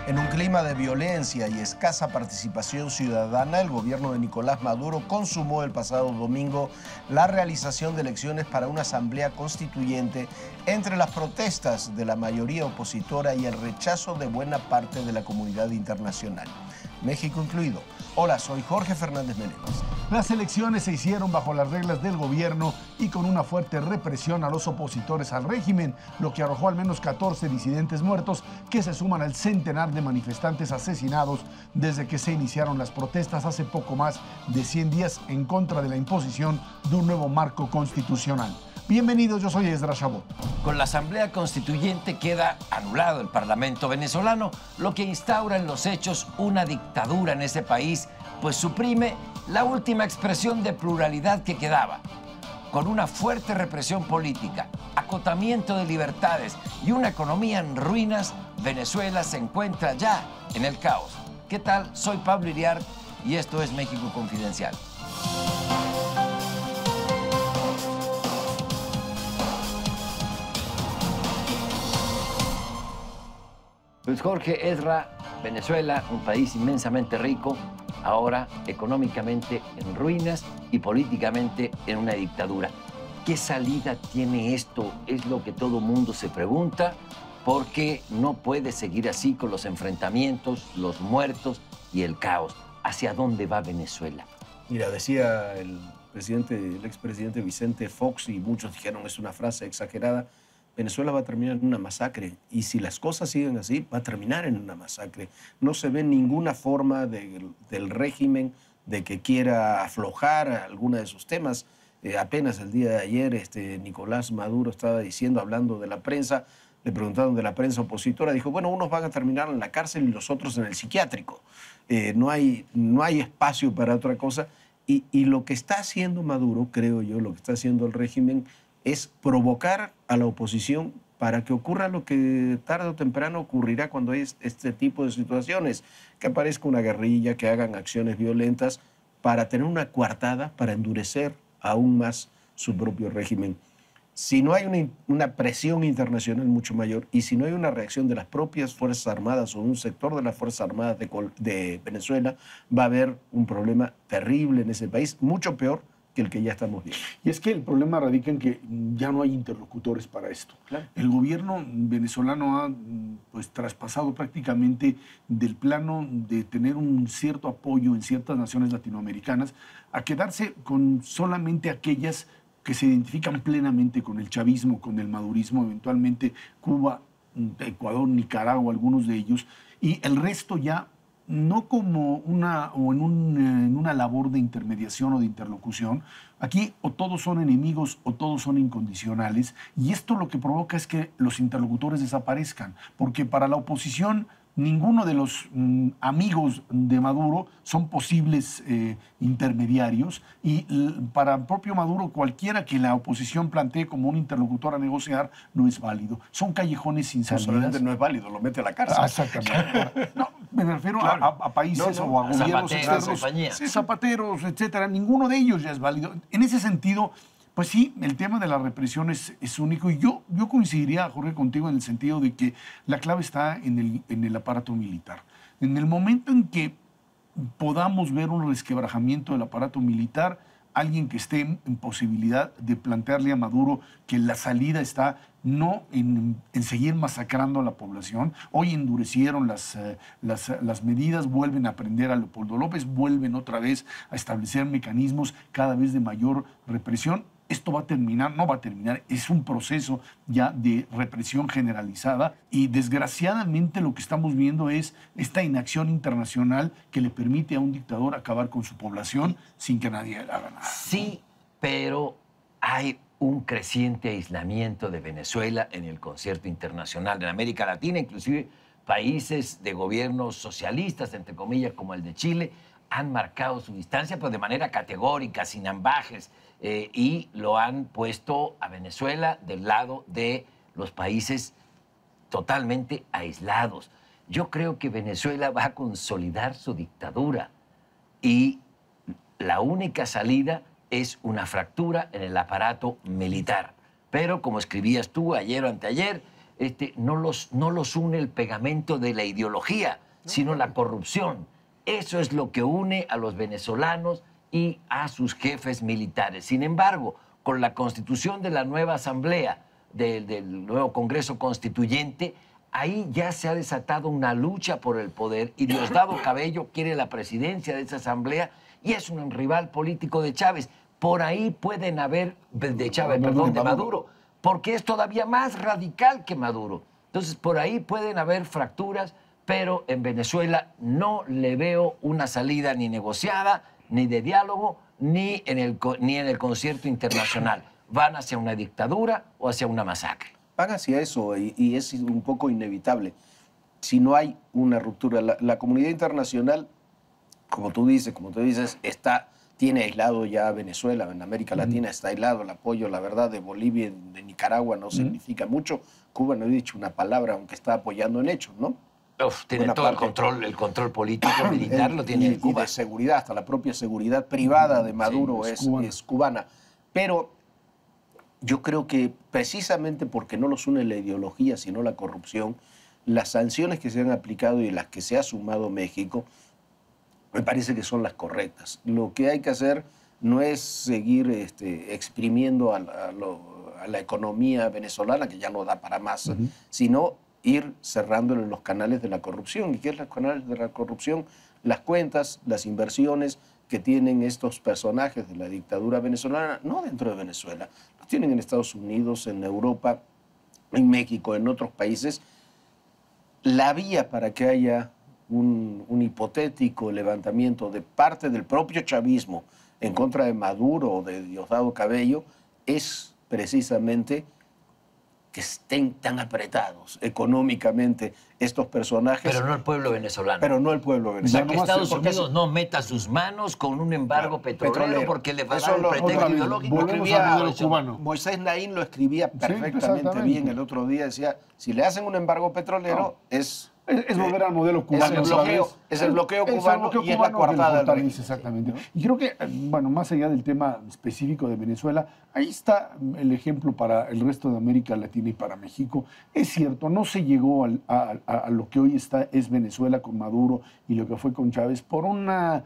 En un clima de violencia y escasa participación ciudadana, el gobierno de Nicolás Maduro consumó el pasado domingo la realización de elecciones para una asamblea constituyente entre las protestas de la mayoría opositora y el rechazo de buena parte de la comunidad internacional, México incluido. Hola, soy Jorge Fernández Meléndez. Las elecciones se hicieron bajo las reglas del gobierno y con una fuerte represión a los opositores al régimen, lo que arrojó al menos 14 disidentes muertos, que se suman al centenar de manifestantes asesinados desde que se iniciaron las protestas hace poco más de 100 días en contra de la imposición de un nuevo marco constitucional. Bienvenidos, yo soy Esdras Chabot. Con la Asamblea Constituyente queda anulado el Parlamento venezolano, lo que instaura en los hechos una dictadura en ese país, pues suprime la última expresión de pluralidad que quedaba. Con una fuerte represión política, acotamiento de libertades y una economía en ruinas, Venezuela se encuentra ya en el caos. ¿Qué tal? Soy Pablo Iriart y esto es México Confidencial. Pues Jorge, Ezra, Venezuela, un país inmensamente rico, ahora económicamente en ruinas y políticamente en una dictadura. ¿Qué salida tiene esto? Es lo que todo mundo se pregunta, porque no puede seguir así con los enfrentamientos, los muertos y el caos. ¿Hacia dónde va Venezuela? Mira, decía el expresidente Vicente Fox, y muchos dijeron es una frase exagerada, Venezuela va a terminar en una masacre, y si las cosas siguen así, va a terminar en una masacre. No se ve ninguna forma del régimen de que quiera aflojar alguna de sus temas. Apenas el día de ayer Nicolás Maduro estaba diciendo, hablando de la prensa, le preguntaron de la prensa opositora, dijo, bueno, unos van a terminar en la cárcel y los otros en el psiquiátrico. No hay espacio para otra cosa. Y lo que está haciendo Maduro, creo yo, lo que está haciendo el régimen, es provocar a la oposición para que ocurra lo que tarde o temprano ocurrirá cuando hay este tipo de situaciones, que aparezca una guerrilla, que hagan acciones violentas para tener una coartada, para endurecer aún más su propio régimen. Si no hay una presión internacional mucho mayor y si no hay una reacción de las propias Fuerzas Armadas o un sector de las Fuerzas Armadas de Venezuela, va a haber un problema terrible en ese país, mucho peor que el que ya estamos viendo. Y es que el problema radica en que ya no hay interlocutores para esto. Claro. El gobierno venezolano ha traspasado prácticamente del plano de tener un cierto apoyo en ciertas naciones latinoamericanas a quedarse con solamente aquellas que se identifican plenamente con el chavismo, con el madurismo, eventualmente Cuba, Ecuador, Nicaragua, algunos de ellos, y el resto ya no como en una labor de intermediación o de interlocución. Aquí o todos son enemigos o todos son incondicionales, y esto lo que provoca es que los interlocutores desaparezcan, porque para la oposición ninguno de los amigos de Maduro son posibles intermediarios, y para el propio Maduro cualquiera que la oposición plantee como un interlocutor a negociar no es válido. Son callejones sin salida. No es válido, lo mete a la cárcel. Exactamente. No, me refiero claro. a países o a gobiernos externos, zapateros, etcétera. Ninguno de ellos ya es válido. En ese sentido, pues sí, el tema de la represión es único, y yo coincidiría, Jorge, contigo en el sentido de que la clave está en el aparato militar. En el momento en que podamos ver un resquebrajamiento del aparato militar, alguien que esté en posibilidad de plantearle a Maduro que la salida está no en seguir masacrando a la población. Hoy endurecieron las medidas, vuelven a prender a Leopoldo López, vuelven otra vez a establecer mecanismos cada vez de mayor represión. Esto va a terminar, no va a terminar, es un proceso ya de represión generalizada, y desgraciadamente lo que estamos viendo es esta inacción internacional que le permite a un dictador acabar con su población sin que nadie haga nada. Sí, pero hay un creciente aislamiento de Venezuela en el concierto internacional. En América Latina, inclusive países de gobiernos socialistas, entre comillas, como el de Chile, han marcado su distancia, pero de manera categórica, sin ambajes, y lo han puesto a Venezuela del lado de los países totalmente aislados. Yo creo que Venezuela va a consolidar su dictadura, y la única salida es una fractura en el aparato militar. Pero, como escribías tú ayer o anteayer, no los une el pegamento de la ideología, sino la corrupción. Eso es lo que une a los venezolanos y a sus jefes militares. Sin embargo, con la constitución de la nueva asamblea, del nuevo Congreso Constituyente, ahí ya se ha desatado una lucha por el poder y Diosdado Cabello quiere la presidencia de esa asamblea y es un rival político de Chávez. Por ahí pueden haber, de Maduro, porque es todavía más radical que Maduro. Entonces, por ahí pueden haber fracturas, pero en Venezuela no le veo una salida ni negociada, ni de diálogo, ni en el concierto internacional. Van hacia una dictadura o hacia una masacre. Van hacia eso y es un poco inevitable. Si no hay una ruptura, la comunidad internacional, como tú dices, tiene aislado ya a Venezuela, en América Latina está aislado. El apoyo, la verdad, de Bolivia y de Nicaragua no significa mucho. Cuba no ha dicho una palabra, aunque está apoyando en hechos, ¿no? Tiene todo el control político, militar lo tiene Cuba. Y de seguridad, hasta la propia seguridad privada de Maduro es cubana. Pero yo creo que precisamente porque no los une la ideología, sino la corrupción, las sanciones que se han aplicado y las que se ha sumado México, me parece que son las correctas. Lo que hay que hacer no es seguir exprimiendo a la economía venezolana, que ya no da para más, sino ir cerrándole los canales de la corrupción. ¿Y qué es los canales de la corrupción? Las cuentas, las inversiones que tienen estos personajes de la dictadura venezolana, no dentro de Venezuela, los tienen en Estados Unidos, en Europa, en México, en otros países. La vía para que haya un hipotético levantamiento de parte del propio chavismo en contra de Maduro o de Diosdado Cabello es precisamente que estén tan apretados económicamente estos personajes. Pero no el pueblo venezolano. Pero no el pueblo venezolano. O sea, que Estados Unidos no meta sus manos con un embargo petrolero porque le va a dar el pretexto ideológico. Moisés Naín lo escribía perfectamente bien el otro día. Decía, si le hacen un embargo petrolero, es volver al modelo cubano. Es el bloqueo cubano y es la coartada del régimen. Exactamente. Y creo que, bueno, más allá del tema específico de Venezuela, ahí está el ejemplo para el resto de América Latina y para México. Es cierto, no se llegó a lo que hoy es Venezuela con Maduro y lo que fue con Chávez por una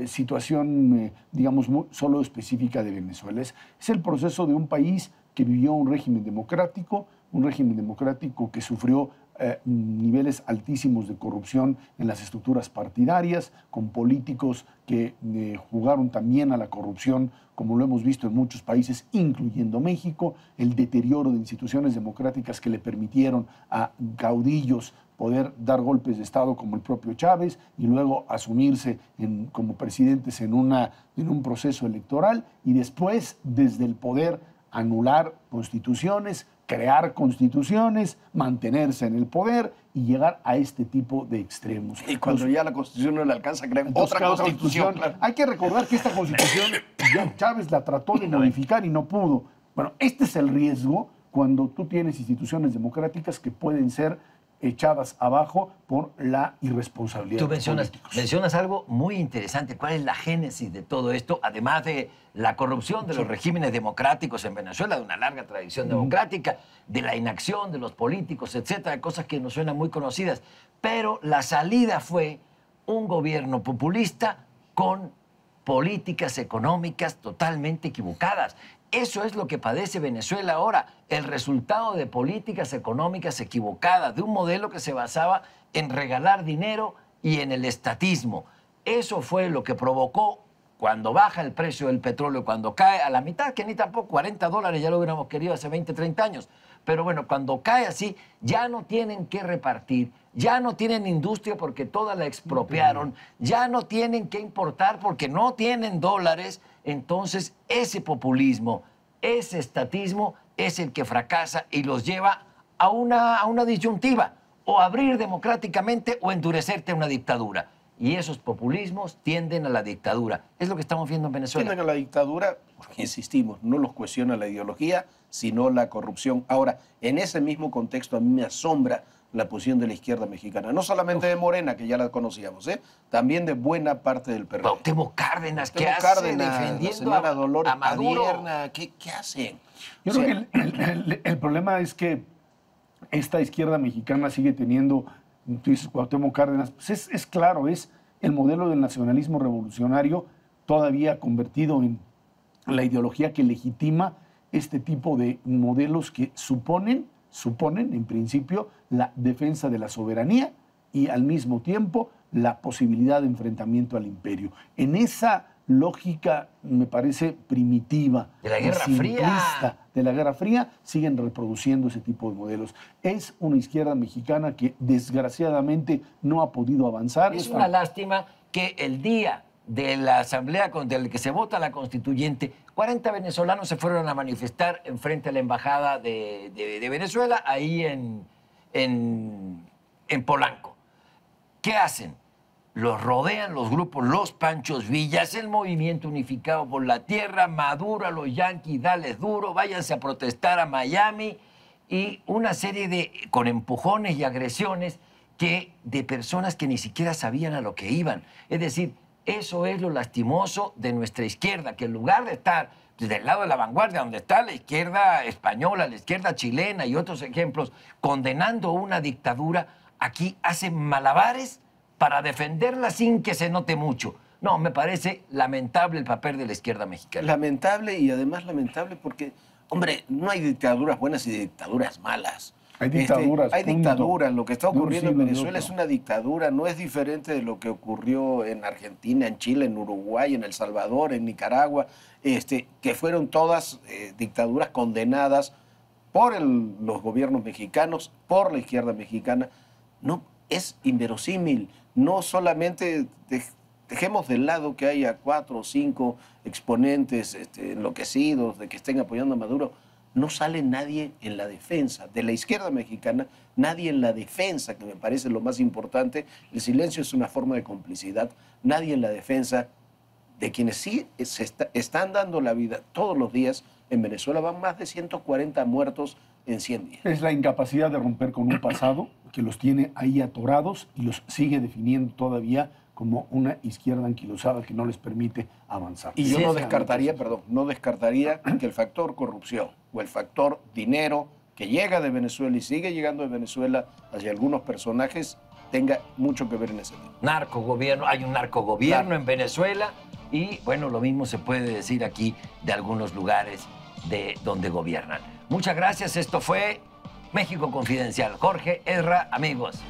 situación, digamos, solo específica de Venezuela. Es el proceso de un país que vivió un régimen democrático que sufrió niveles altísimos de corrupción en las estructuras partidarias, con políticos que jugaron también a la corrupción, como lo hemos visto en muchos países, incluyendo México, el deterioro de instituciones democráticas que le permitieron a caudillos poder dar golpes de Estado como el propio Chávez y luego asumirse como presidentes en un proceso electoral y después, desde el poder, anular constituciones, crear constituciones, mantenerse en el poder y llegar a este tipo de extremos. Y cuando ya la Constitución no le alcanza, crean otra constitución. Hay que recordar que esta Constitución ya Chávez la trató de modificar y no pudo. Bueno, este es el riesgo cuando tú tienes instituciones democráticas que pueden ser echadas abajo por la irresponsabilidad. Tú mencionas algo muy interesante. ¿Cuál es la génesis de todo esto? Además de la corrupción de los regímenes democráticos en Venezuela, de una larga tradición democrática, de la inacción de los políticos, etcétera, cosas que nos suenan muy conocidas. Pero la salida fue un gobierno populista con políticas económicas totalmente equivocadas. Eso es lo que padece Venezuela ahora, el resultado de políticas económicas equivocadas, de un modelo que se basaba en regalar dinero y en el estatismo. Eso fue lo que provocó cuando baja el precio del petróleo, cuando cae a la mitad, que ni tampoco $40 ya lo hubiéramos querido hace 20, 30 años. Pero bueno, cuando cae así, ya no tienen que repartir, ya no tienen industria porque toda la expropiaron, ya no tienen que importar porque no tienen dólares. Entonces, ese populismo, ese estatismo es el que fracasa y los lleva a una disyuntiva, o abrir democráticamente o endurecerte a una dictadura. Y esos populismos tienden a la dictadura. Es lo que estamos viendo en Venezuela. Tienden a la dictadura porque, insistimos, no los cuestiona la ideología, sino la corrupción. Ahora, en ese mismo contexto a mí me asombra la posición de la izquierda mexicana. No solamente de Morena, que ya la conocíamos, también de buena parte del PRD. Cuauhtémoc Cárdenas, ¿qué hace defendiendo a Maduro? ¿Qué hacen? Yo creo que el problema es que esta izquierda mexicana sigue teniendo, tú dices, Cuauhtémoc Cárdenas, pues es claro, es el modelo del nacionalismo revolucionario todavía convertido en la ideología que legitima este tipo de modelos que suponen en principio la defensa de la soberanía y al mismo tiempo la posibilidad de enfrentamiento al imperio. En esa lógica, me parece primitiva, de la Guerra Fría, de la Guerra Fría, siguen reproduciendo ese tipo de modelos. Es una izquierda mexicana que desgraciadamente no ha podido avanzar. Es una lástima que el día de la asamblea del que se vota la constituyente, 40 venezolanos se fueron a manifestar enfrente a la embajada de Venezuela, ahí en Polanco. ¿Qué hacen? Los rodean los grupos Los Panchos Villas, el Movimiento Unificado por la Tierra, Maduro, a los yanquis, dales duro, váyanse a protestar a Miami, y una serie con empujones y agresiones de personas que ni siquiera sabían a lo que iban. Es decir, eso es lo lastimoso de nuestra izquierda, que en lugar de estar del lado de la vanguardia, donde está la izquierda española, la izquierda chilena y otros ejemplos, condenando una dictadura, aquí hacen malabares para defenderla sin que se note mucho. No, me parece lamentable el papel de la izquierda mexicana. Lamentable, y además lamentable porque, hombre, no hay dictaduras buenas y dictaduras malas. Hay dictaduras. Hay dictaduras. Lo que está ocurriendo en Venezuela es una dictadura. No es diferente de lo que ocurrió en Argentina, en Chile, en Uruguay, en El Salvador, en Nicaragua, que fueron todas dictaduras condenadas por los gobiernos mexicanos, por la izquierda mexicana. No, es inverosímil. No solamente dejemos de lado que haya 4 o 5 exponentes enloquecidos de que estén apoyando a Maduro. No sale nadie en la defensa de la izquierda mexicana, nadie en la defensa, que me parece lo más importante. El silencio es una forma de complicidad. Nadie en la defensa de quienes sí están dando la vida todos los días. En Venezuela van más de 140 muertos en 100 días. Es la incapacidad de romper con un pasado que los tiene ahí atorados y los sigue definiendo todavía como una izquierda anquilosada que no les permite avanzar. Y yo no descartaría que el factor corrupción o el factor dinero que llega de Venezuela y sigue llegando de Venezuela hacia algunos personajes tenga mucho que ver en ese tema. Narcogobierno, hay un narcogobierno en Venezuela y, bueno, lo mismo se puede decir aquí de algunos lugares de donde gobiernan. Muchas gracias, esto fue México Confidencial. Jorge Ezra, amigos.